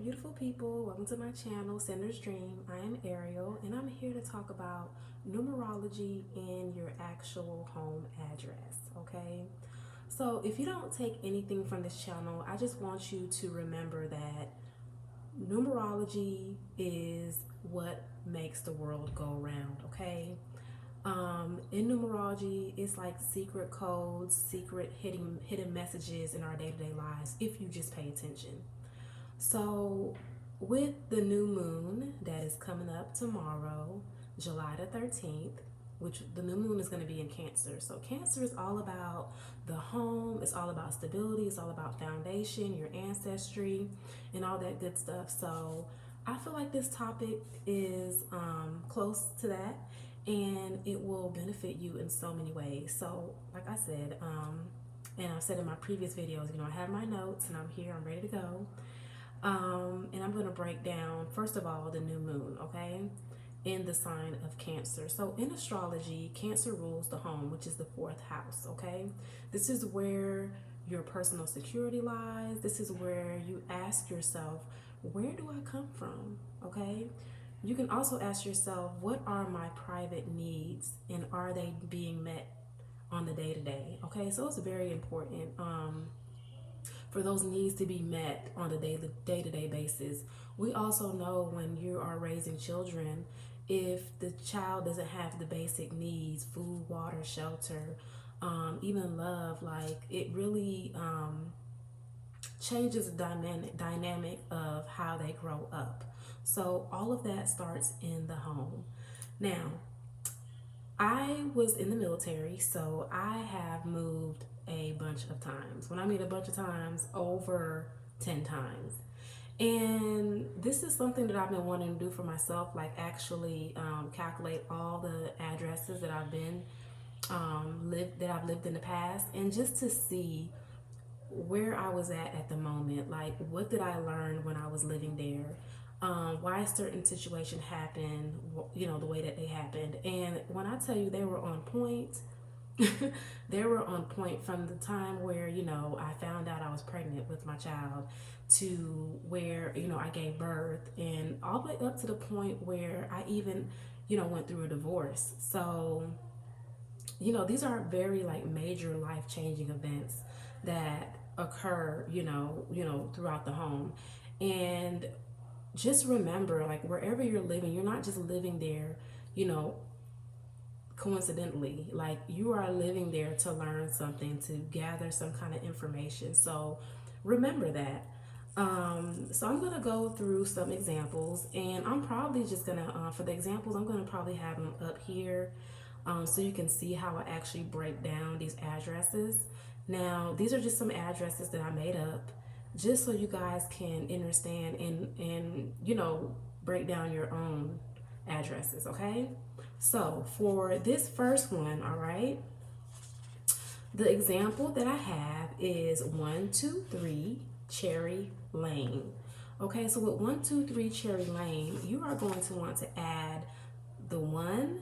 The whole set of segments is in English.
beautiful people, welcome to my channel, Sender's Dream. I am Ariel, and I'm here to talk about numerology in your actual home address, okay? So if you don't take anything from this channel, I just want you to remember that numerology is what makes the world go round, okay? In numerology, it's like secret codes, secret hidden messages in our day-to-day lives if you just pay attention. So, with the new moon that is coming up tomorrow, July the 13th, which the new moon is going to be in Cancer. So, Cancer is all about the home, it's all about stability, it's all about foundation, your ancestry, and all that good stuff. So, I feel like this topic is close to that and it will benefit you in so many ways. So, like I said, and I've said in my previous videos, I have my notes and I'm here, I'm ready to go. And I'm going to break down, first of all, the new moon, okay, in the sign of Cancer. So in astrology, Cancer rules the home, which is the fourth house, okay? This is where your personal security lies. This is where you ask yourself, where do I come from, okay? You can also ask yourself, what are my private needs and are they being met on the day-to-day, okay? So it's very important for those needs to be met on a day-to-day basis. We also know when you are raising children, if the child doesn't have the basic needs, food, water, shelter, even love, like it really changes the dynamic of how they grow up. So all of that starts in the home. Now, I was in the military, so I have moved a bunch of times. When I mean a bunch of times, over 10 times. And this is something that I've been wanting to do for myself, like actually calculate all the addresses that I've lived in the past, and just to see where I was at the moment. Like, what did I learn when I was living there? Why a certain situation happened, the way that they happened. And when I tell you they were on point, they were on point from the time where, I found out I was pregnant with my child to where, I gave birth, and all the way up to the point where I even, went through a divorce. So, these are very like major life-changing events that occur, throughout the home. And just remember, like, wherever you're living, you're not just living there, you know, coincidentally. Like, you are living there to learn something, to gather some kind of information. So remember that. So I'm gonna go through some examples, and I'm probably just gonna for the examples, I'm gonna probably have them up here, so you can see how I actually break down these addresses. Now, these are just some addresses that I made up, just so you guys can understand and break down your own addresses. Okay. So for this first one, all right, the example that I have is 123 Cherry Lane. Okay, so with 123 Cherry Lane, you are going to want to add the 1,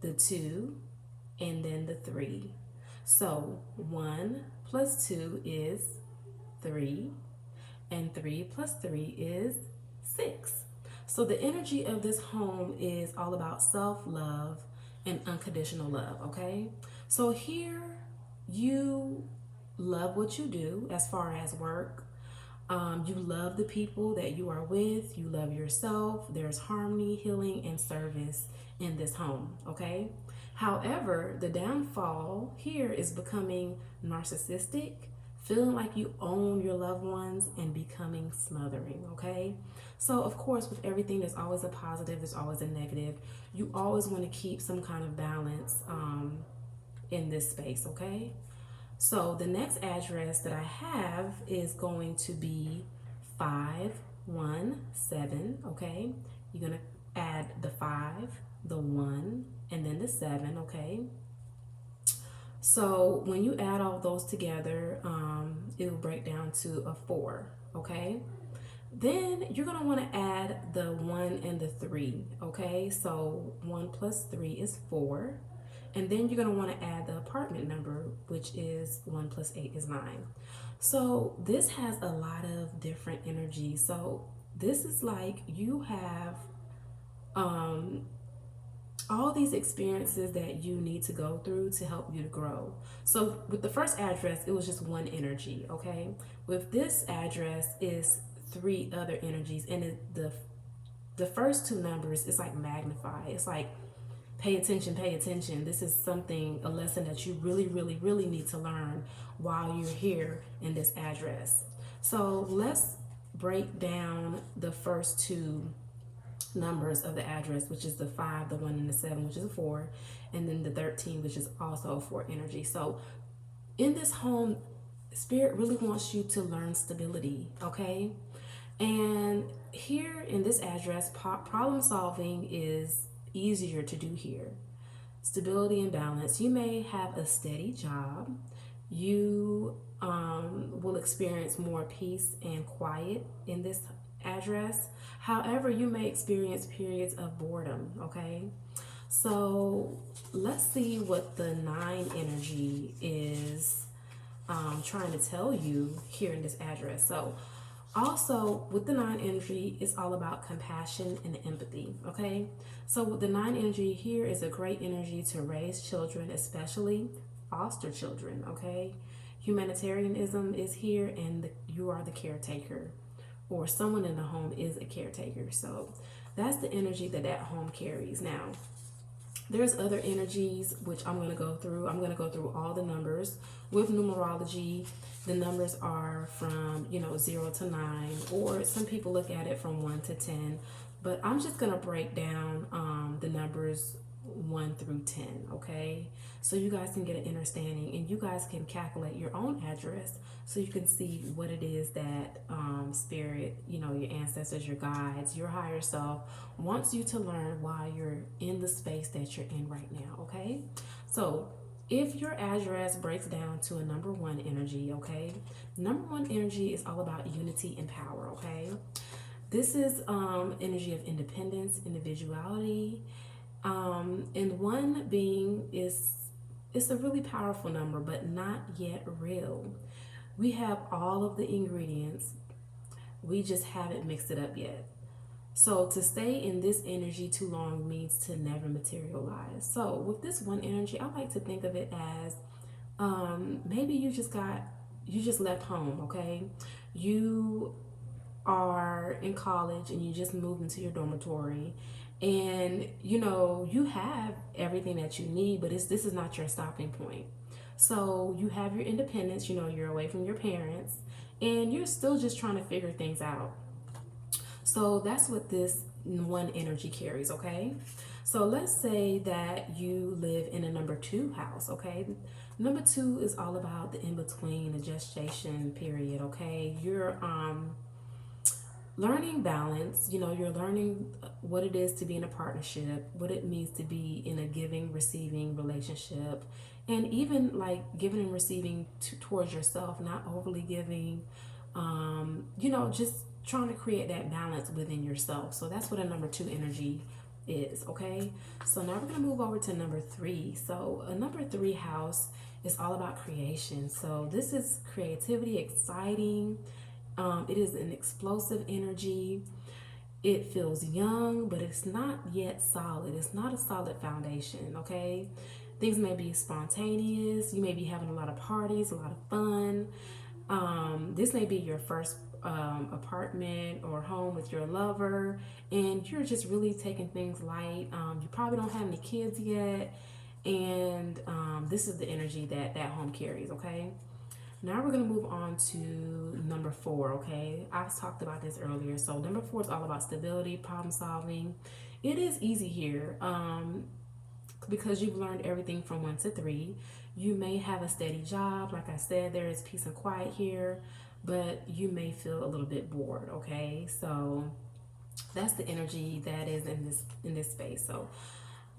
the 2, and then the 3. So 1 plus 2 is 3, and 3 plus 3 is 6. So the energy of this home is all about self-love and unconditional love, okay? So here you love what you do as far as work. You love the people that you are with. You love yourself. There's harmony, healing, and service in this home, okay? However, the downfall here is becoming narcissistic, feeling like you own your loved ones, and becoming smothering, okay? So, of course, with everything, there's always a positive, there's always a negative. You always want to keep some kind of balance in this space, okay? So the next address that I have is going to be 517, okay? You're going to add the 5, the 1, and then the 7, okay? So when you add all those together, it will break down to a 4, okay? Then you're going to want to add the 1 and the 3, okay? So 1 plus 3 is 4. And then you're going to want to add the apartment number, which is 1 plus 8 is 9. So this has a lot of different energy. So this is like you have all these experiences that you need to go through to help you to grow. So with the first address, it was just one energy, okay? With this address is three other energies, and the first two numbers is like magnify. It's like pay attention, pay attention. This is something, a lesson that you really, really, really need to learn while you're here in this address. So let's break down the first two numbers of the address, which is the 5, the 1, and the 7, which is a 4, and then the 13, which is also a 4 energy. So in this home, Spirit really wants you to learn stability, okay? And here in this address, problem solving is easier to do here. Stability and balance. You may have a steady job. You will experience more peace and quiet in this address. However, you may experience periods of boredom, okay? So let's see what the 9 energy is trying to tell you here in this address. So also with the 9 energy, it's all about compassion and empathy, okay? So with the 9 energy, here is a great energy to raise children, especially foster children, okay? Humanitarianism is here, and you are the caretaker, or someone in the home is a caretaker. So that's the energy that that home carries. Now, there's other energies which I'm going to go through. I'm going to go through all the numbers. With numerology, the numbers are from, 0 to 9, or some people look at it from 1 to 10. But I'm just going to break down the numbers 1 through 10, okay? So you guys can get an understanding, and you guys can calculate your own address so you can see what it is that Spirit, your ancestors, your guides, your higher self wants you to learn while you're in the space that you're in right now, okay? So if your address breaks down to a number 1 energy, okay? Number 1 energy is all about unity and power, okay? This is energy of independence, individuality, and 1 being it's a really powerful number, but not yet real. We have all of the ingredients, we just haven't mixed it up yet. So to stay in this energy too long means to never materialize. So with this 1 energy, I like to think of it as maybe you just left home, okay? You are in college and you just moved into your dormitory, and you have everything that you need, but this is not your stopping point. So you have your independence, you're away from your parents, and you're still just trying to figure things out. So that's what this 1 energy carries, okay? So let's say that you live in a number 2 house, okay? Number 2 is all about the in-between, the gestation period, okay? You're learning balance, you're learning what it is to be in a partnership, what it means to be in a giving, receiving relationship, and even like giving and receiving towards yourself, not overly giving, just trying to create that balance within yourself. So that's what a number 2 energy is, okay? So now we're going to move over to number 3. So a number 3 house is all about creation. So this is creativity, exciting. It is an explosive energy. It feels young, but it's not yet solid. It's not a solid foundation, okay? Things may be spontaneous. You may be having a lot of parties, a lot of fun. This may be your first apartment or home with your lover, and you're just really taking things light. You probably don't have any kids yet, and this is the energy that that home carries, okay? Now we're going to move on to number 4, okay? I've talked about this earlier. So number 4 is all about stability, problem solving. It is easy here because you've learned everything from 1 to 3. You may have a steady job. Like I said, there is peace and quiet here, but you may feel a little bit bored, okay? So that's the energy that is in this space. So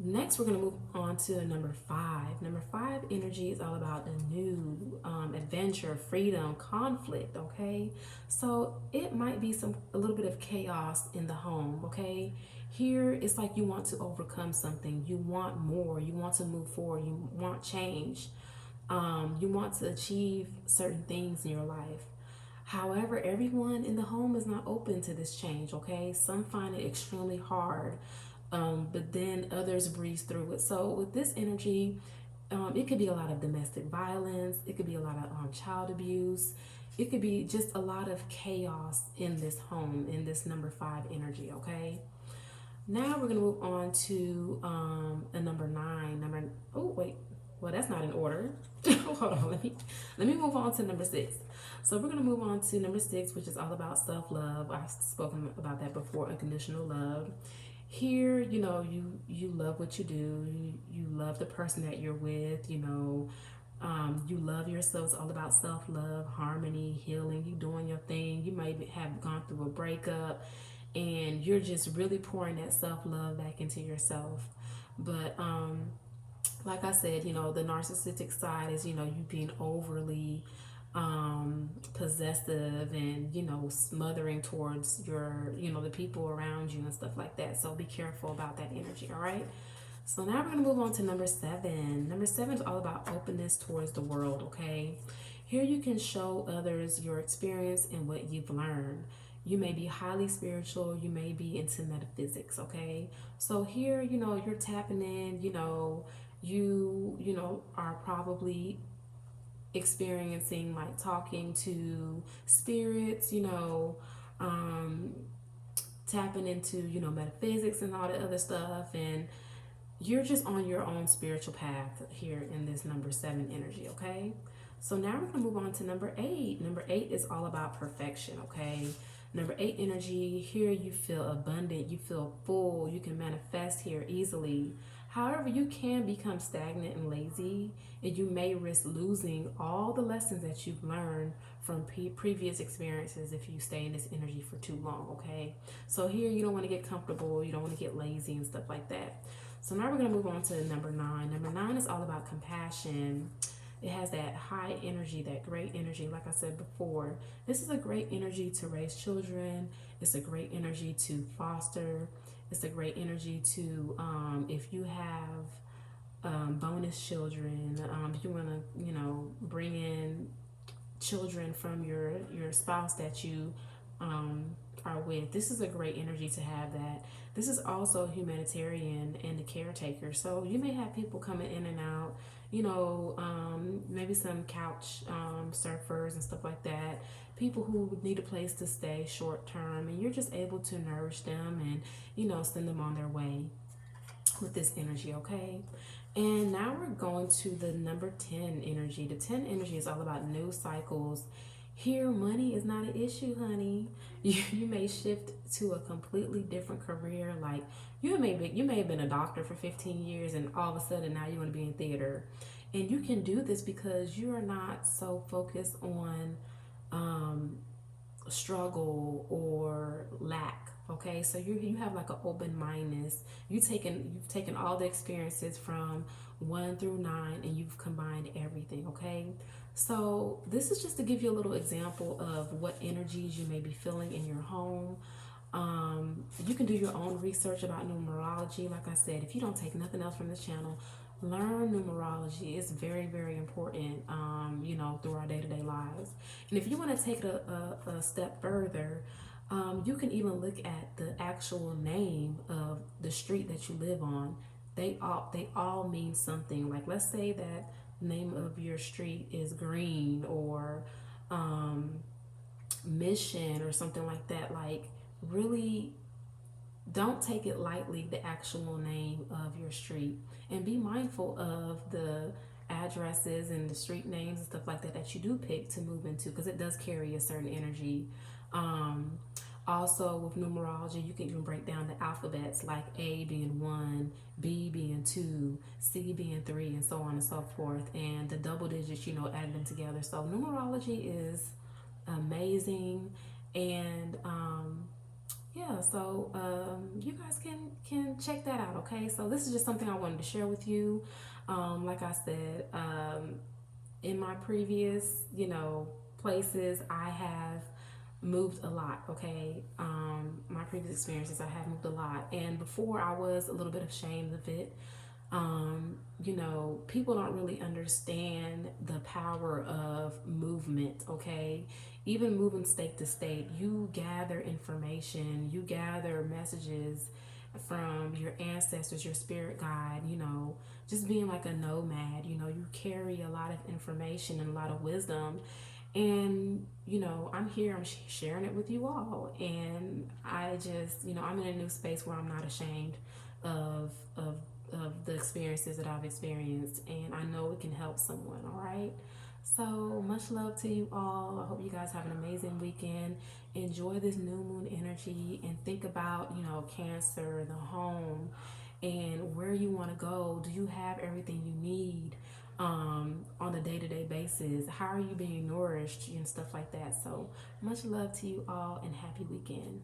Next, we're going to move on to number five. Number five energy is all about the new, adventure, freedom, conflict. Okay, so it might be a little bit of chaos in the home. Okay, here it's like you want to overcome something, you want more, you want to move forward, you want change, you want to achieve certain things in your life. However, everyone in the home is not open to this change, okay? Some find it extremely hard, but then others breeze through it. So, with this energy, it could be a lot of domestic violence, it could be a lot of child abuse, it could be just a lot of chaos in this home, in this number five energy, okay? Now we're gonna move on to a number nine. Oh wait, well that's not in order. Hold on, let me move on to number six. So we're gonna move on to number six, which is all about self love. I've spoken about that before. Unconditional love. Here, you love what you do. You love the person that you're with. You love yourself. It's all about self love, harmony, healing. You doing your thing. You might have gone through a breakup, and you're just really pouring that self love back into yourself. But like I said, the narcissistic side is, you being overly possessive and, smothering towards the people around you and stuff like that. So be careful about that energy, all right? So now we're going to move on to number seven. Number seven is all about openness towards the world, okay? Here you can show others your experience and what you've learned. You may be highly spiritual, you may be into metaphysics, okay? So here, you're tapping in, you are probably experiencing like talking to spirits, um, tapping into, metaphysics and all the other stuff. And you're just on your own spiritual path here in this number seven energy, okay? So now we're gonna move on to number eight. Number eight is all about perfection, okay? Number eight energy, here you feel abundant, you feel full, you can manifest here easily. However, you can become stagnant and lazy, and you may risk losing all the lessons that you've learned from previous experiences if you stay in this energy for too long, okay? So here you don't want to get comfortable, you don't want to get lazy and stuff like that. So now we're going to move on to number nine. Number nine is all about compassion. It has that high energy, that great energy, like I said before. This is a great energy to raise children. It's a great energy to foster. It's a great energy to, if you have bonus children, if you want to, bring in children from your spouse that you are with. This is a great energy to have that. This is also humanitarian and the caretaker. So you may have people coming in and out, maybe some couch surfers and stuff like that. People who need a place to stay short term, and you're just able to nourish them and, send them on their way with this energy, okay? And now we're going to the number 10 energy. The 10 energy is all about new cycles. Here, money is not an issue, honey. You may shift to a completely different career. Like you may have been a doctor for 15 years, and all of a sudden now you want to be in theater. And you can do this because you are not so focused on struggle or lack. Okay, so you have like an open mindedness. You've taken all the experiences from 1 through 9 and you've combined everything. Okay, so this is just to give you a little example of what energies you may be feeling in your home. You can do your own research about numerology. Like I said, if you don't take nothing else from this channel, learn numerology. It's very, very important, through our day-to-day lives. And if you want to take it a step further, you can even look at the actual name of the street that you live on. They all mean something. Like let's say that the name of your street is Green or Mission or something like that. Like really don't take it lightly, the actual name of your street, and be mindful of the addresses and the street names and stuff like that that you do pick to move into, because it does carry a certain energy. Also with numerology, you can even break down the alphabets, like A being 1, B being 2, C being 3, and so on and so forth, and the double digits, adding them together. So numerology is amazing. And yeah, so you guys can check that out. Okay, so this is just something I wanted to share with you. Like I said, in my previous, places, I have moved a lot. Okay, my previous experiences, I have moved a lot, and before I was a little bit ashamed of it. People don't really understand the power of movement, okay? Even moving state to state, you gather information, you gather messages from your ancestors, your spirit guide, just being like a nomad, you carry a lot of information and a lot of wisdom. And, I'm here, I'm sharing it with you all. And I just, I'm in a new space where I'm not ashamed of, of of the experiences that I've experienced, and I know it can help someone. All right. So much love to you all. I hope you guys have an amazing weekend. Enjoy this new moon energy and think about, Cancer, the home, and where you want to go. Do you have everything you need on a day to day basis? How are you being nourished and stuff like that? So much love to you all and happy weekend.